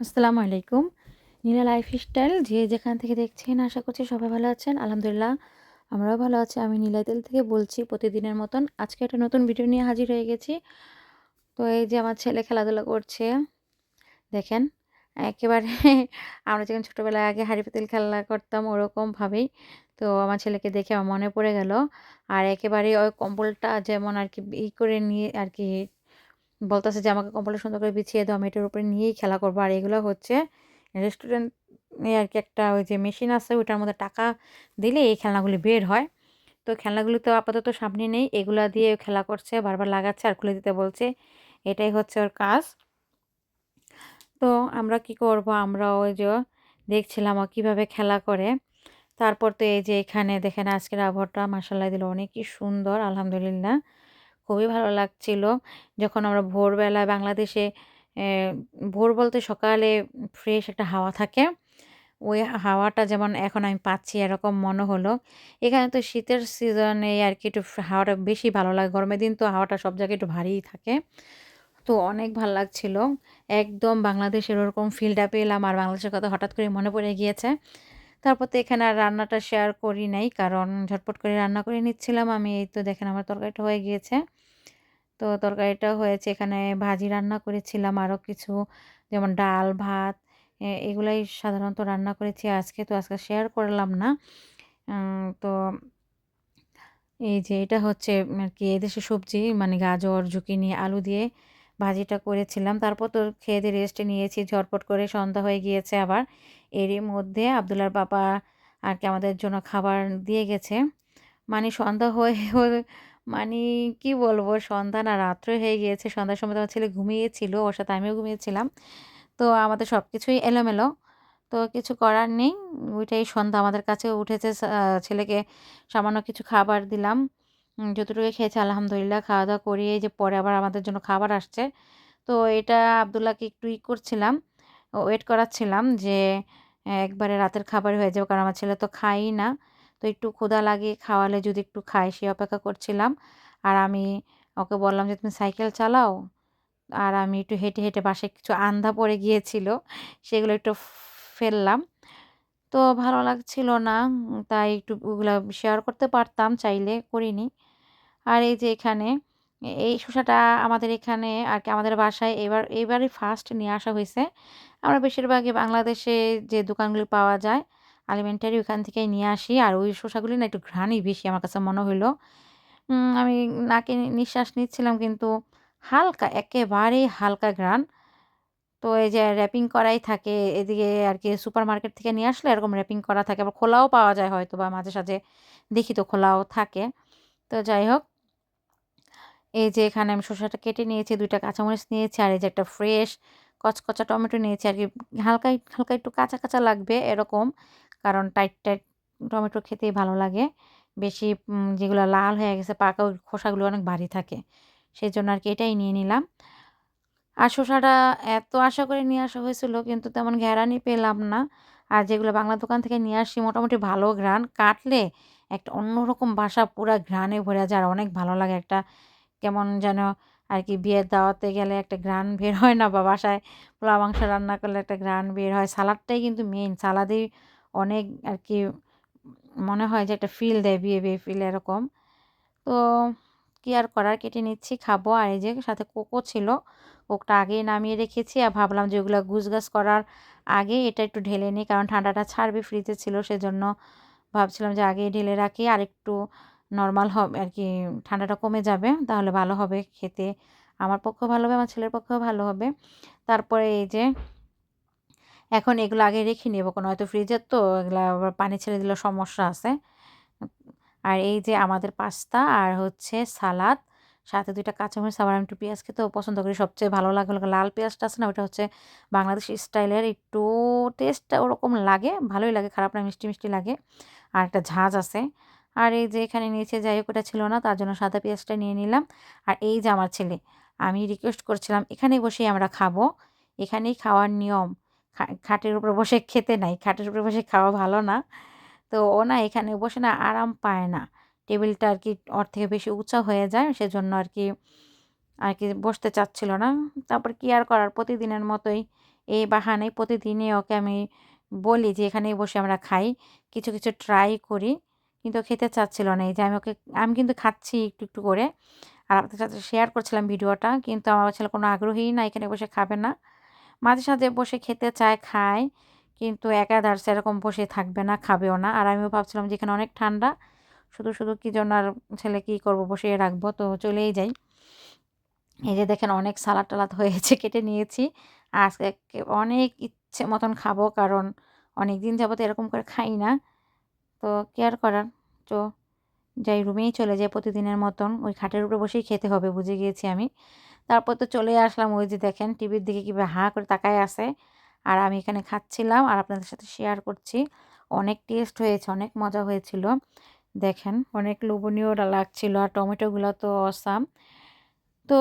আসসালামু আলাইকুম। নীলা লাইফস্টাইল যে যেখান থেকে দেখছেন আশা করছি সবাই ভালো আছেন। আলহামদুলিল্লাহ আমরাও ভালো আছি। আমি নীলাইতেল থেকে বলছি প্রতিদিনের মতন। আজকে একটা নতুন ভিডিও নিয়ে হাজির হয়ে গেছি। তো এই যে আমার ছেলে খেলাধুলা করছে। দেখেন একেবারে আমরা যখন ছোটবেলায় আগে হাঁড়ি পাতিল খেলা করতাম ওরকমভাবেই। তো আমার ছেলেকে দেখে আমার মনে পড়ে গেল। আর একেবারেই ওই কম্বলটা যেমন আরকি করে নিয়ে আরকি বলতেছে যে, "আমাকে কম্বলটা সুন্দর করে বিছিয়ে দাও। আমি এটার উপরে নিয়েই খেলা করব।" আর এগুলো হচ্ছে রেস্টুরেন্ট এ আরকি একটা ওই যে মেশিন আছে ওইটার মধ্যে টাকা দিলে এই খেলনাগুলি বের হয়। তো খেলনাগুলি তো আপাতত সামনে নেই। এগুলা দিয়ে খেলা করছে, বারবার লাগাচ্ছে আর খুলে দিতে বলছে। এটাই হচ্ছে ওর কাজ। তো আমরা কি করব? আমরা ওই যে দেখছিলাম ও কিভাবে খেলা করে। তারপর তো এই যে এখানে দেখেন আজকের আবহাওয়াটা মাশাআল্লাহ দিল অনেকই সুন্দর আলহামদুলিল্লাহ। খুবই ভালো লাগছিল। যখন আমরা ভোরবেলায় বাংলাদেশে অ্যা ভোর বলতে সকালে ফ্রেশ একটা হাওয়া থাকে। ওই হাওয়াটা যেমন এখন আমি পাচ্ছি এরকম মনে হলো। এখানে তো শীতের সিজনে আরকি একটু হাওয়াটা বেশি ভালো লাগে। গরমের দিন তো হাওয়াটা সব জায়গায় একটু ভারীই থাকে। তো অনেক ভাল লাগছিল। একদম বাংলাদেশের ওরকম ফিলটা পেলাম আর বাংলাদেশের কথা হঠাৎ করে মনে পড়ে গিয়েছে। তারপর তো এখানে আর রান্নাটা শেয়ার করি নাই। কারণ ঝটপট করে রান্না করে নিচ্ছিলাম আমি। এই তো দেখেন আমার তরকারিটা হয়ে গিয়েছে। তো তরকারিটা হয়েছে এখানে ভাজি রান্না করেছিলাম আরও কিছু যেমন ডাল, ভাত এগুলাই সাধারণত রান্না করেছি আজকে। তো আজকে শেয়ার করলাম না। তো এই যে এটা হচ্ছে আরকি এদেশের সবজি মানে গাজর, জুকিনি, আলু দিয়ে ভাজিটা করেছিলাম। তারপর তো খেয়ে দিয়ে রেস্ট নিয়েছি। ঝটপট করে সন্ধ্যা হয়ে গিয়েছে আবার। এরই মধ্যে আব্দুল্লাহর পাপা আরকি আমাদের জন্য খাবার দিয়ে গেছে। মানে সন্ধ্যা হয়ে মানে কি বলবো? সন্ধ্যা না রাত্র হয়ে গিয়েছে। সন্ধ্যার সময় তো আমার ছেলে ঘুমিয়েছিল। ওর সাথে আমিও ঘুমিয়েছিলাম। তো আমাদের সবকিছুই এলোমেলো। তো কিছু করার নেই। ওইটাই সন্ধ্যা আমাদের কাছেও উঠেছে। ছেলেকে সামান্য কিছু খাবার দিলাম। যতটুকু খেয়েছে আলহামদুলিল্লাহ। খাওয়া-দাওয়া করিয়ে এই যে পরে আবার আমাদের জন্য খাবার আসছে। তো এটা আব্দুল্লাহকে একটু করছিলাম, ওয়েট করাচ্ছিলাম যে একবারে রাতের খাবার হয়ে যাবে। কারণ আমার ছেলে তো খায়ই না। তো একটু ক্ষুধা লাগে খাওয়ালে যদি একটু খায় সে অপেক্ষা করছিলাম। আর আমি ওকে বললাম যে, "তুমি সাইকেল চালাও।" আর আমি একটু হেঁটে, হেঁটে বাসায় কিছু আন্ধা পড়ে গিয়েছিল। সেগুলো একটু ফেললাম। তো ভালো লাগছিল না। তাই একটু ওগুলা শেয়ার করতে পারতাম চাইলে, করিনি। আর এই যে এখানে এই শসাটা আমাদের এখানে আরকি আমাদের বাসায় এবারই ফার্স্ট নিয়ে আসা হইছে। আমরা বেশিরভাগই বাংলাদেশে যে দোকানগুলি পাওয়া যায়, আলিমেন্টারি ওখান থেকেই নিয়ে আসি। আর ওই শসাগুলি না একটু ঘ্রাণই বেশি আমার কাছে মনে হইল। আমি নাকে নিঃশ্বাস নিচ্ছিলাম কিন্তু হালকা, একেবারেই হালকা ঘ্রাণ। তো এই যে র‍্যাপিং করাই থাকে এদিকে আরকি সুপারমার্কেট থেকে নিয়ে আসলে এরকম র‍্যাপিং করা থাকে। আবার খোলাও পাওয়া যায় হয়তোবা মাঝে সাঝে দেখি তো খোলাও থাকে। তো যাই হোক, এই যে এখানে আমি শসাটা কেটে নিয়েছি, ২ টা কাঁচামরিচ নিয়েছি আর এই যে একটা ফ্রেশ কচকচা টমেটো নিয়েছি আরকি হালকা, হালকা একটু কাঁচা, কাঁচা লাগবে এরকম। কারণ টাইট, টাইট টমেটো খেতেই ভালো লাগে। বেশি যেগুলা লাল হয়ে গেছে পাকা ওই খোসাগুলো অনেক ভারী থাকে। সেজন্য আরকি এটাই নিয়ে নিলাম। আর শসাটা এত আশা করে নিয়ে আসা হয়েছিল কিন্তু তেমন ঘ্রাণই পেলাম না। আর যেগুলো বাংলা দোকান থেকে নিয়ে আসছি মোটামুটি ভালো ঘ্রাণ। কাটলে একটা অন্যরকম বাসা পুরা ঘ্রাণে ভরে যায় আর অনেক ভালো লাগে একটা কেমন যেন আরকি বিয়ের দাওয়াতে গেলে একটা ঘ্রাণ বের হয় না? বা বাসায় পোলাও মাংস রান্না করলে একটা ঘ্রাণ বের হয়। সালাদটাই কিন্তু মেইন। সালাদেই অনেক আরকি মনে হয় যে একটা ফিল দেয় বিয়ে, বিয়ে ফিল এরকম। তো কি আর করার কেটে নিচ্ছি, খাবো। আর এই যে সাথে কোকও ছিল। কোকটা আগেই নামিয়ে রেখেছি। আর ভাবলাম যে ওগুলা গুছগাছ করার আগে এটা একটু ঢেলে নিই। কারণ ঠান্ডাটা ছাড়বে ফ্রিজে ছিল সেজন্য ভাবছিলাম যে আগেই ঢেলে রাখি। আরেকটু নরমাল হবে আরকি ঠান্ডাটা কমে যাবে। তাহলে ভালো হবে খেতে। আমার পক্ষেও ভালো হবে, আমার ছেলের পক্ষেও ভালো হবে। তারপরে এই যে এখন এগুলো আগে রেখে নেব। নয়তো ফ্রিজের তো এগুলা আবার পানি ছেড়ে দিলে সমস্যা আছে। আর এই যে আমাদের পাস্তা আর হচ্ছে সালাদ, সাথে ২ টা কাঁচামরিচ আবার আমি একটু পেঁয়াজ খেতেও পছন্দ করি। সবচেয়ে ভালো লাগে হলো লাল পেঁয়াজটা আছে না? ওটা হচ্ছে বাংলাদেশি স্টাইলের একটু টেস্টটা ওরকম লাগে। ভালোই লাগে, খারাপ না, মিষ্টি, মিষ্টি লাগে। আর একটা ঝাঁজ আছে। আর এই যে এখানে নিচে যাই হোক ওটা ছিল না তার জন্য সাদা পেঁয়াজটা নিয়ে নিলাম। আর এই যে আমার ছেলে, আমি রিকোয়েস্ট করছিলাম এখানেই বসেই আমরা খাবো। এখানেই খাওয়ার নিয়ম। খাটের উপরে বসে খেতে নাই। খাটের উপরে বসে খাওয়া ভালো না। তো ও না এখানে বসে না আরাম পায় না। টেবিলটা আরকি ওর থেকে বেশি উঁচা হয়ে যায়। সেজন্য আরকি আর কি বসতে চাচ্ছিল না। তারপর কি আর করার, প্রতিদিনের মতোই এই বাহানায় প্রতিদিনই ওকে আমি বলি যে এখানেই বসে আমরা খাই, কিছু কিছু ট্রাই করি, কিন্তু ও খেতে চাচ্ছিল না। এই যে আমি কিন্তু খাচ্ছি একটু একটু করে, আর আপনাদের সাথে শেয়ার করছিলাম ভিডিওটা, কিন্তু আমার ছেলে কোনো আগ্রহী না, এখানে বসে খাবে না। মাঝে সাঝে বসে খেতে চায়, খায়, কিন্তু একাধার সেরকম বসে থাকবে না, খাবেও না। আর আমিও ভাবছিলাম যে এখানে অনেক ঠান্ডা, শুধু শুধু কী জন্য আর ছেলে কী করবো, বসিয়ে রাখবো, তো চলেই যাই। এই যে দেখেন অনেক সালাদ টালাদ হয়েছে, কেটে নিয়েছি। আজকে অনেক ইচ্ছে মতন খাবো, কারণ অনেক দিন যাবত এরকম করে খাই না। তো কেয়ার করার, তো যাই রুমেই চলে যাই প্রতিদিনের মতন, ওই খাটের উপরে বসেই খেতে হবে, বুঝে গিয়েছি আমি। তারপর তো চলে আসলাম, ওই যে দেখেন টিভির দিকে কীভাবে হাঁ করে তাকায় আছে, আর আমি এখানে খাচ্ছিলাম আর আপনাদের সাথে শেয়ার করছি। অনেক টেস্ট হয়েছে, অনেক মজা হয়েছিল। দেখেন অনেক লোভনীয় লাগছিল, আর টমেটোগুলো তো অসাম। তো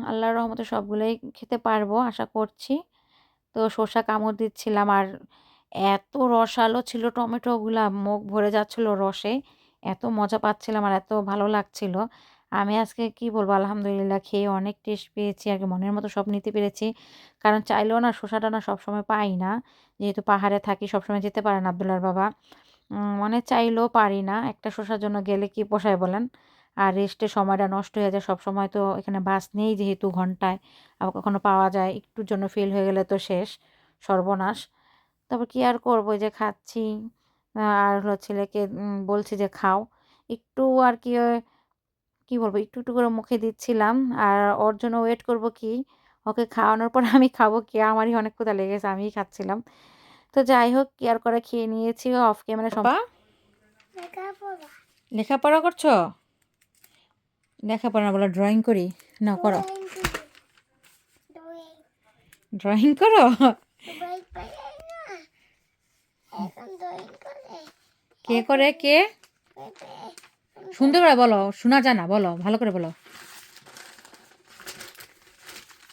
আল্লাহর রহমতে সবগুলোই খেতে পারবো আশা করছি। তো শসা কামড় দিচ্ছিলাম, আর এত রসালো ছিল টমেটোগুলা, মুখ ভরে যাচ্ছিল রসে, এত মজা পাচ্ছিলাম আর এত ভালো লাগছিল। আমি আজকে কি বলবো, আলহামদুলিল্লাহ খেয়ে অনেক টেস্ট পেয়েছি, আর কি মনের মতো সব নিতে পেরেছি। কারণ চাইলেও না শসাটা না সবসময় পাই না, যেহেতু পাহাড়ে থাকি, সবসময় যেতে পারে না আব্দুল্লাহর বাবা। মানে চাইলেও পারি না, একটা শসার জন্য গেলে কি পোষায় বলেন। আর রেস্টের সময়টা নষ্ট হয়ে যায়, সবসময় তো এখানে বাস নেই যেহেতু ঘন্টায়, আবার কখনো পাওয়া যায়, একটুর জন্য ফেল হয়ে গেলে তো শেষ, সর্বনাশ। তারপর কি আর করবো, যে খাচ্ছি। আর হলো ছেলেকে বলছি যে খাও একটু, আর কি কি বলবো, একটু একটু করে মুখে দিচ্ছিলাম। আর ওর জন্য ওয়েট করব কি, ওকে খাওয়ানোর পর আমি খাবো কি, আমারই অনেক ক্ষুধা লেগেছে, আমিই খাচ্ছিলাম। তো যাই হোক, কি আর করে খেয়ে নিয়েছি অফ ক্যামেরা। লেখাপড়া করছো? লেখাপড়া বলো, ড্রয়িং করি না, করো ড্রয়িং করো। কে করে, কে? সুন্দর করে বলো, শোনা যায় না, বলো ভালো করে বলো।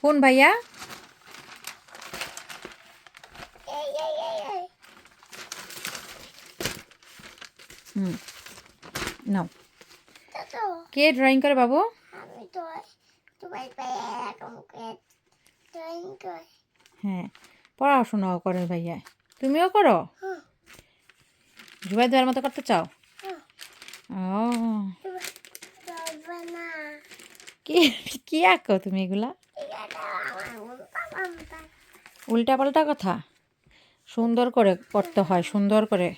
কোন ভাইয়া? নাও, কে ড্রয়িং করে বাবু? হ্যাঁ, পড়াশোনাও করে ভাইয়া, তুমিও করো? জুবাই দেওয়ার মতো করতে চাও? ও, কি কি আঁকো তুমি এগুলা? উল্টা পাল্টা কথা, সুন্দর করে করতে হয়, সুন্দর করে।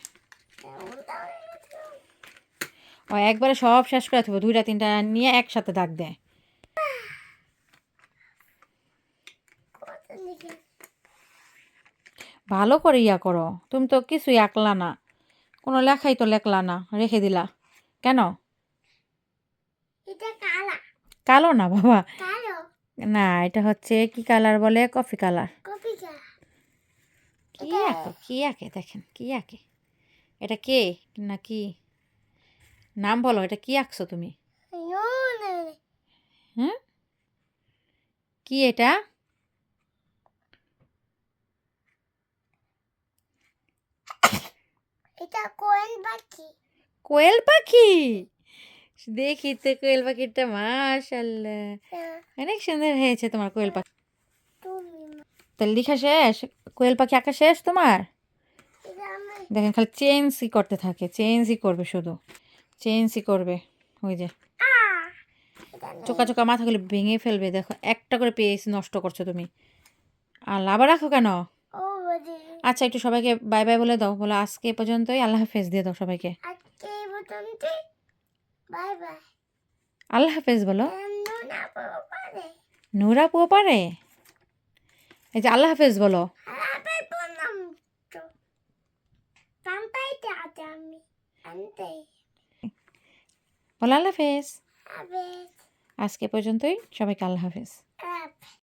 ও একবারে সব শেষ করে থাকবো, 2টা 3টা নিয়ে একসাথে দাগ দেয়। ভালো করে ইয়া করো, তুমি তো কিছুই আঁকলা না, কোনো লেখাই তো লেখলা না, রেখে দিলা কেন? কালো না বাবা, না এটা হচ্ছে কি কালার বলে, কফি কালার। কি আঁকো, কি আঁকে দেখেন, কি আঁকে, এটা কে না কি নাম বলো, এটা কি আঁকছো তুমি? হ্যাঁ, কি এটা? এটা কোয়েল পাখি। কোয়েল পাখি? দেখি তো কোয়েল পাখিটা, মাশাআল্লাহ অনেক সুন্দর হয়েছে তোমার কোয়েল পাখি। তাহলে লেখা শেষ, কোয়েল পাখি আঁকা শেষ তোমার? দেখেন খালি চেঞ্জই করতে থাকে, চেঞ্জই করবে, শুধু চেঞ্জই করবে। ওই যে চোকা চোকা মাথাগুলো ভেঙে ফেলবে, দেখো একটা করে পেজ নষ্ট করছো তুমি। আর আবার রাখো কেন? আচ্ছা একটু সবাইকে বাই বাই বলে দাও, বলো আজকে এ পর্যন্তই, আল্লাহ হাফেজ দিয়ে দাও সবাইকে। আল্লাহ হাফেজ বলো। নূরা পুও পারে, এই যে আল্লাহ হাফেজ বলো। বলো আল্লাহ হাফেজ। আজকে পর্যন্তই, সবাইকে আল্লাহ হাফেজ।